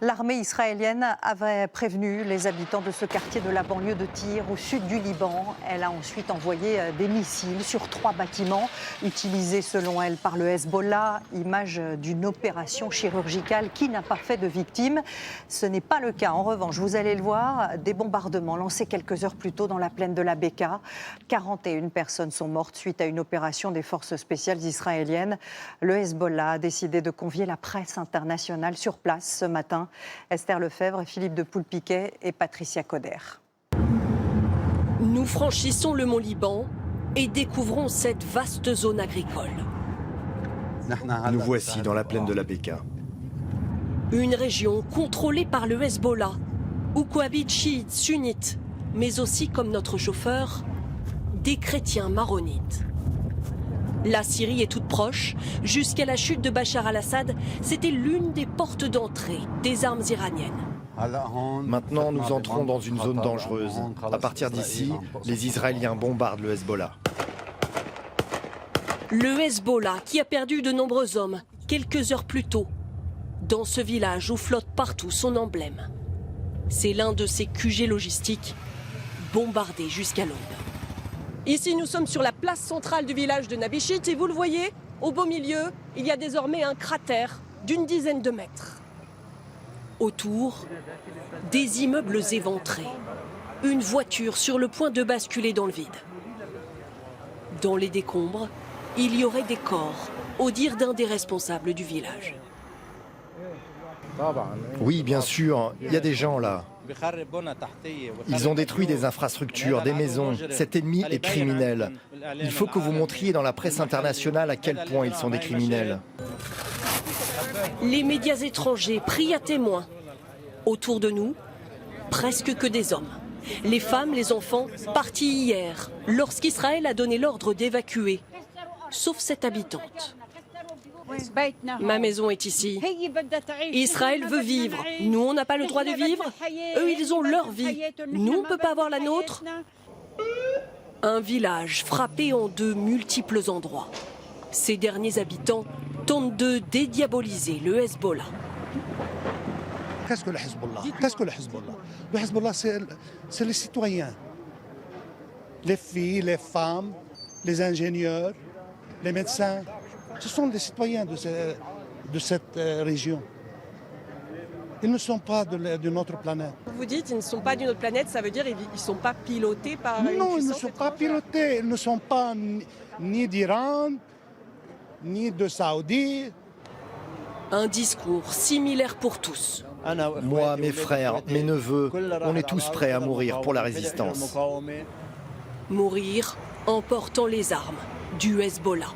L'armée israélienne avait prévenu les habitants de ce quartier de la banlieue de Tyr, au sud du Liban. Elle a ensuite envoyé des missiles sur 3 bâtiments, utilisés selon elle par le Hezbollah. Image d'une opération chirurgicale qui n'a pas fait de victimes. Ce n'est pas le cas. En revanche, vous allez le voir, des bombardements lancés quelques heures plus tôt dans la plaine de la Beka. 41 personnes sont mortes suite à une opération des forces spéciales israéliennes. Le Hezbollah a décidé de convier la presse internationale sur place ce matin. Esther Lefebvre, Philippe de Poulpiquet et Patricia Coder. Nous franchissons le mont Liban et découvrons cette vaste zone agricole. Nous voici dans la plaine de la Beka. Une région contrôlée par le Hezbollah, où cohabitent chiites, sunnites, mais aussi, comme notre chauffeur, des chrétiens maronites. La Syrie est toute proche. Jusqu'à la chute de Bachar al-Assad, c'était l'une des portes d'entrée des armes iraniennes. Maintenant, nous entrons dans une zone dangereuse. À partir d'ici, les Israéliens bombardent le Hezbollah. Le Hezbollah qui a perdu de nombreux hommes quelques heures plus tôt, dans ce village où flotte partout son emblème. C'est l'un de ces QG logistiques bombardés jusqu'à l'aube. Ici, nous sommes sur la place centrale du village de Nabishit et vous le voyez, au beau milieu, il y a désormais un cratère d'une dizaine de mètres. Autour, des immeubles éventrés, une voiture sur le point de basculer dans le vide. Dans les décombres, il y aurait des corps, au dire d'un des responsables du village. Oui, bien sûr, il y a des gens là. Ils ont détruit des infrastructures, des maisons. Cet ennemi est criminel. Il faut que vous montriez dans la presse internationale à quel point ils sont des criminels. Les médias étrangers pris à témoin. Autour de nous, presque que des hommes. Les femmes, les enfants, partis hier, lorsqu'Israël a donné l'ordre d'évacuer. Sauf cette habitante. Ma maison est ici. Israël veut vivre. Nous, on n'a pas le droit de vivre. Eux, ils ont leur vie. Nous, on ne peut pas avoir la nôtre. Un village frappé en de multiples endroits. Ces derniers habitants tentent de dédiaboliser le Hezbollah. Qu'est-ce que le Hezbollah? Qu'est-ce que le Hezbollah? Le Hezbollah, c'est les citoyens. Les filles, les femmes, les ingénieurs, les médecins. Ce sont des citoyens de cette région. Ils ne sont pas de notre planète. Vous dites ils ne sont pas d'une autre planète, ça veut dire qu'ils ne sont pas pilotés par une puissance Non, ils ne sont pas pilotés. Ils ne sont pas ni d'Iran, ni de Saoudi. Un discours similaire pour tous. Moi, mes frères, mes neveux, on est tous prêts à mourir pour la résistance. Mourir en portant les armes du Hezbollah.